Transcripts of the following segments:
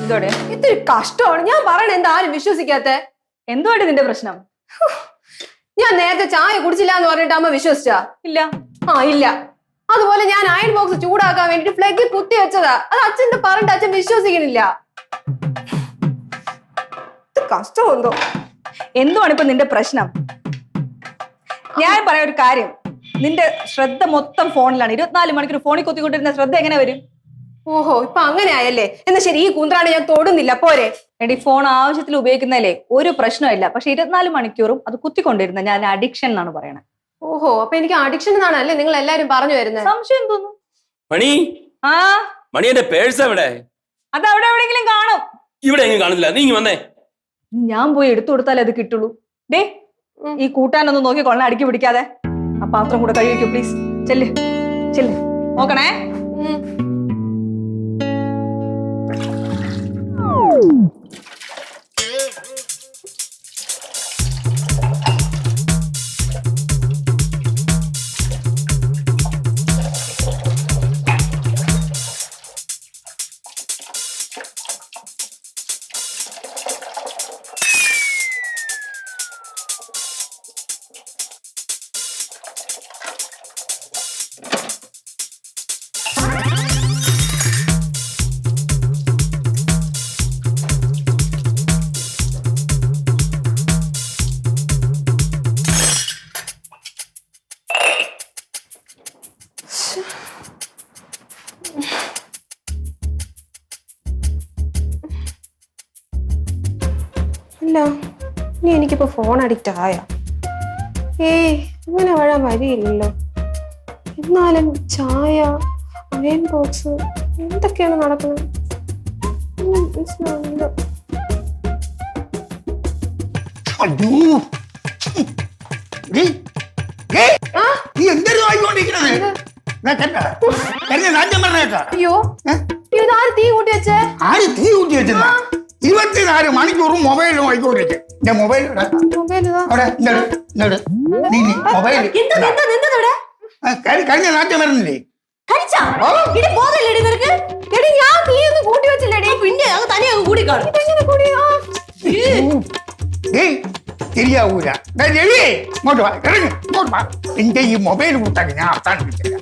എന്തോടെ ഇതൊരു കഷ്ടമാണ്. ഞാൻ പറയണ എന്താ ആരും വിശ്വസിക്കാത്ത? എന്തുവാടി നിന്റെ പ്രശ്നം? ഞാൻ നേരത്തെ ചായ കുടിച്ചില്ല എന്ന് പറഞ്ഞിട്ട് അമ്മ വിശ്വസിച്ചാ? ഇല്ല. ഇല്ല. അതുപോലെ ഞാൻ അയൺ ബോക്സ് ചൂടാക്കാൻ വേണ്ടിട്ട് ഫ്ലെഗിൽ കുത്തി വെച്ചതാ. അത് അച്ഛന്റെ പറഞ്ഞിട്ട് അച്ഛൻ വിശ്വസിക്കണില്ല. കഷ്ടമെന്തോ. എന്തുവാണ് ഇപ്പൊ നിന്റെ പ്രശ്നം? ഞാൻ പറയാം ഒരു കാര്യം, നിന്റെ ശ്രദ്ധ മൊത്തം ഫോണിലാണ്. 24 മണിക്കൂർ ഫോണിൽ കൊത്തിക്കൊണ്ടിരുന്ന ശ്രദ്ധ എങ്ങനെ വരും? ഓഹോ, ഇപ്പൊ അങ്ങനെ ആയല്ലേ? എന്നാ ശരി, ഈ കൂന്ത്രാണ് ഞാൻ തൊടുന്നില്ല, പോരെ? എടി, ഫോൺ ആവശ്യത്തിൽ ഉപയോഗിക്കുന്നതിലേ ഒരു പ്രശ്നമില്ല. പക്ഷെ 24 മണിക്കൂറും അത് കുത്തിക്കൊണ്ടിരുന്ന ഞാൻ അഡിക്ഷൻ എന്നാണ് പറയണത്. ഓഹോ, അപ്പൊ എനിക്ക് അഡിക്ഷൻ എന്നാണ് അല്ലേ നിങ്ങൾ എല്ലാരും പറഞ്ഞു വരുന്നത്? സംശയം തോന്നുന്നു. മണി, മണി, എന്റെ പേഴ്സ് എവിടെ? അത് അവിടെ എവിടെയെങ്കിലും കാണും. ഇവിടെ എങ്ങും കാണില്ല. നീ വന്നേ. ഞാൻ പോയി എടുത്തു കൊടുത്താലേ അത് കിട്ടുള്ളൂ. ഡേ, ഈ കൂട്ടാനൊന്നും നോക്കി കൊള്ളാൻ അടുക്കി പിടിക്കാതെ ആ പാത്രം കൂടെ കഴുകിക്കോ പ്ലീസ്. ചെല്ല് ചെല്ല്, നോക്കണേ. ഇല്ല, ഇനി എനിക്കിപ്പോ ഫോൺ അഡിക്റ്റ് ആയ? അങ്ങനെ വരാൻ വഴിയില്ലല്ലോ. എന്നാലും ചായ, അയൺ ബോക്സ്, എന്തൊക്കെയാണ് നടക്കുന്നത്? മനസ്സിലാവില്ല. അയ്യോ, ഇതാര് തീ കൂട്ടി വെച്ചേ? 24 മണിക്കൂറും മൊബൈലും വായിക്കൊണ്ടിരിക്കും. മൊബൈൽ കഴിഞ്ഞ നാട്ടം വരുന്നില്ലേ? ശരിയാവൂല. ഇങ്ങോട്ട് വാ, ഇങ്ങോട്ട് വാ. എന്റെ ഈ മൊബൈൽ കൂട്ടാക്കി ഞാൻ അവസാനിപ്പിച്ചില്ല.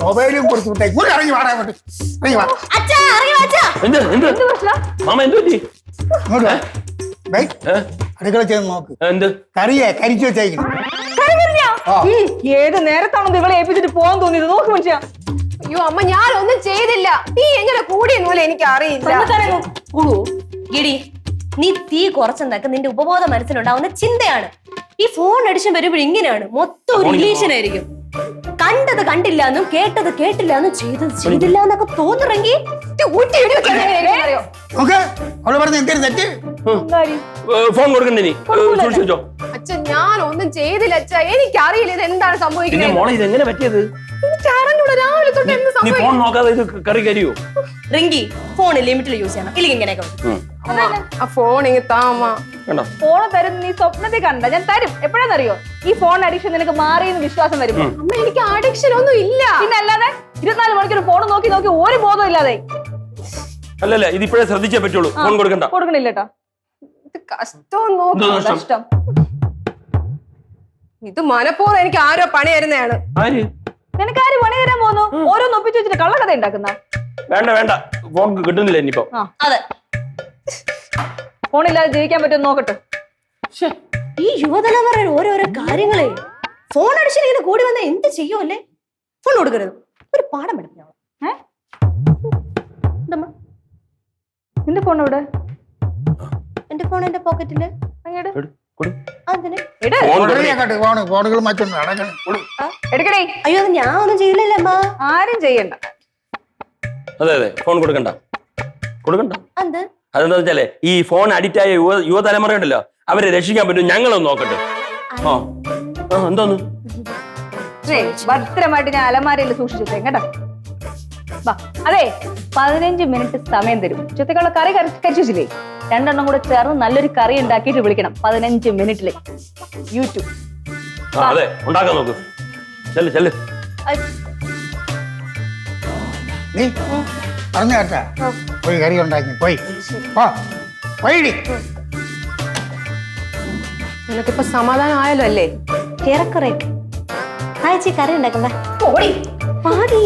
മൊബൈലും കൊടുത്തു വിട്ടേ. ഇങ്ങോട്ട് ഇറങ്ങി വാടാ, ഇങ്ങോട്ട് ഇറങ്ങി വാ. ഇങ്ങോട്ട് വാ. അടുക്കള ചെയ്ത് നോക്ക്. കരിച്ചു വെച്ചേക്കണം. ഏത് നേരത്താണോ ഇവളെ ഏൽപ്പിച്ചിട്ട് പോകാൻ തോന്നിയത്? നോക്ക് മനുഷ്യ. അയ്യോ അമ്മ, ഞാനൊന്നും ചെയ്തില്ല. തീ എങ്ങനെ കൂടിയെന്ന് പോലെ എനിക്ക് അറിയില്ല. നീ തീ കുറച്ചെന്നൊക്കെ നിന്റെ ഉപബോധ മനസ്സിലുണ്ടാവുന്ന ചിന്തയാണ്. ഈ ഫോൺ അഡിക്ഷൻ വരുമ്പോൾ ഇങ്ങനെയാണ്, മൊത്തം ഒരു റിലേഷൻ ആയിരിക്കും. കണ്ടത് കണ്ടില്ല എന്നും കേട്ടത് കേട്ടില്ല എന്നും ചെയ്തത് ചെയ്തില്ല എന്നൊക്കെ തോന്നിറങ്ങി ഫോൺ കൊടുക്കണ്ടേ? നീ സൂക്ഷിച്ചോ. അച്ഛൻ, ഞാൻ ഒന്നും ചെയ്തില്ല അച്ഛാ. എനിക്കറിയില്ല ഇത് എന്താണ് സംഭവിക്കുന്നത്. ഇതെങ്ങനെ പറ്റിയത്? എനിക്കറിഞ്ഞൂടാ രാവിലെ തൊട്ട് എന്ത് സംഭവിക്കും. ഫോൺ നോക്കാതെ ഇത് കറി കരിയോ? റിങ്കി, ഫോൺ ലിമിറ്റിൽ യൂസ് ചെയ്യണം, ഇല്ലെങ്കിൽ ഇങ്ങനെയൊക്കെ. ആ ഫോൺ ഇങ്ങ് താമ. ഫോൺ തരും നീ സ്വപ്നത്തിൽ കണ്ട. ഞാൻ തരും. എപ്പോഴാന്നറിയോ? ഈ ഫോൺ അഡിക്ഷൻ നിനക്ക് മാറിയെന്ന് വിശ്വാസം വരുമ്പോ. അമ്മ, എനിക്ക് അഡിക്ഷൻ ഒന്നും ഇല്ല. പിന്നെ അല്ലാതെ 24 മണിക്കൂർ ഫോൺ നോക്കി നോക്കി ഒരു ബോധം ഇല്ലാതെ. അല്ലല്ല, ഇതിപ്പോഴേ ശ്രദ്ധിച്ചേ പറ്റുള്ളൂ. ഫോൺ കൊടുക്കണ്ട. കൊടുക്കണില്ലേട്ടാ. ഇത് കഷ്ടം. കഷ്ടം. ഇത് മനഃപൂർവ്വം എനിക്ക് ആരോ പണി തരുന്നതാണ്. നിനക്ക് ആര് പണി തരാൻ പോകുന്നു? ഓരോന്ന് ഒപ്പിച്ച് വെച്ചിട്ട് കള്ളക്കഥ ഉണ്ടാക്കുന്ന. വേണ്ട വേണ്ട, ഫോൺ കിട്ടുന്നില്ല ഇനിയിപ്പോ. അതെ, ഫോണില്ലാതെ ജീവിക്കാൻ പറ്റും നോക്കട്ടെ. ഈ യുവതലമുറ ഓരോരോ കാര്യങ്ങളെ ഫോൺ അഡിക്ഷൻ ഇങ്ങനെ കൂടി വന്നാൽ എന്ത് ചെയ്യുമല്ലേ? ഫോൺ കൊടുക്കരുത്. ഒരു പാഠം പഠിപ്പിക്കണം. നിന്റെ ഫോൺ എവിടെ? എന്റെ ഫോൺ എന്റെ പോക്കറ്റില്. അയ്യോ, അത് ഞാൻ ഒന്നും ചെയ്യില്ലല്ലേ അമ്മ. ആരും ചെയ്യണ്ട. അതെ അതെ, ഫോൺ കൊടുക്കണ്ട. അതെന്താ വെച്ചാലേ, ഈ ഫോൺ അഡിക്റ്റ് ആയ യുവതലമുറ ഉണ്ടല്ലോ, അവരെ രക്ഷിക്കാൻ പറ്റും. ഞങ്ങളൊന്ന് നോക്കട്ടെ. എന്തോന്നു ഭദ്രമായിട്ട് ഞാൻ അലമാരയിൽ സൂക്ഷിച്ചിട്ടേ കേട്ടോ. അതെ, 15 മിനിറ്റ് സമയം തരും. ഉച്ചത്തേക്കുള്ള കറി കരിച്ചില്ലേ? 2 എണ്ണം കൂടെ ചേർന്ന് നല്ലൊരു കറി ഉണ്ടാക്കിയിട്ട് വിളിക്കണം. 15 മിനിറ്റില് യൂട്യൂബ്. അതെ, ഉണ്ടാക്കാൻ നോക്ക്. ചെല്ല് ചെല്ല്. നീ പറഞ്ഞു കേട്ടാ പോയി കറി ഉണ്ടാക്കി പോയി പോയിടി. നിനക്കിപ്പോ സമാധാനം ആയല്ലോ അല്ലേ? ഏറെക്കുറെ. ആഴ്ച കറി ഉണ്ടാക്കണ്ട. ഓടി പാടി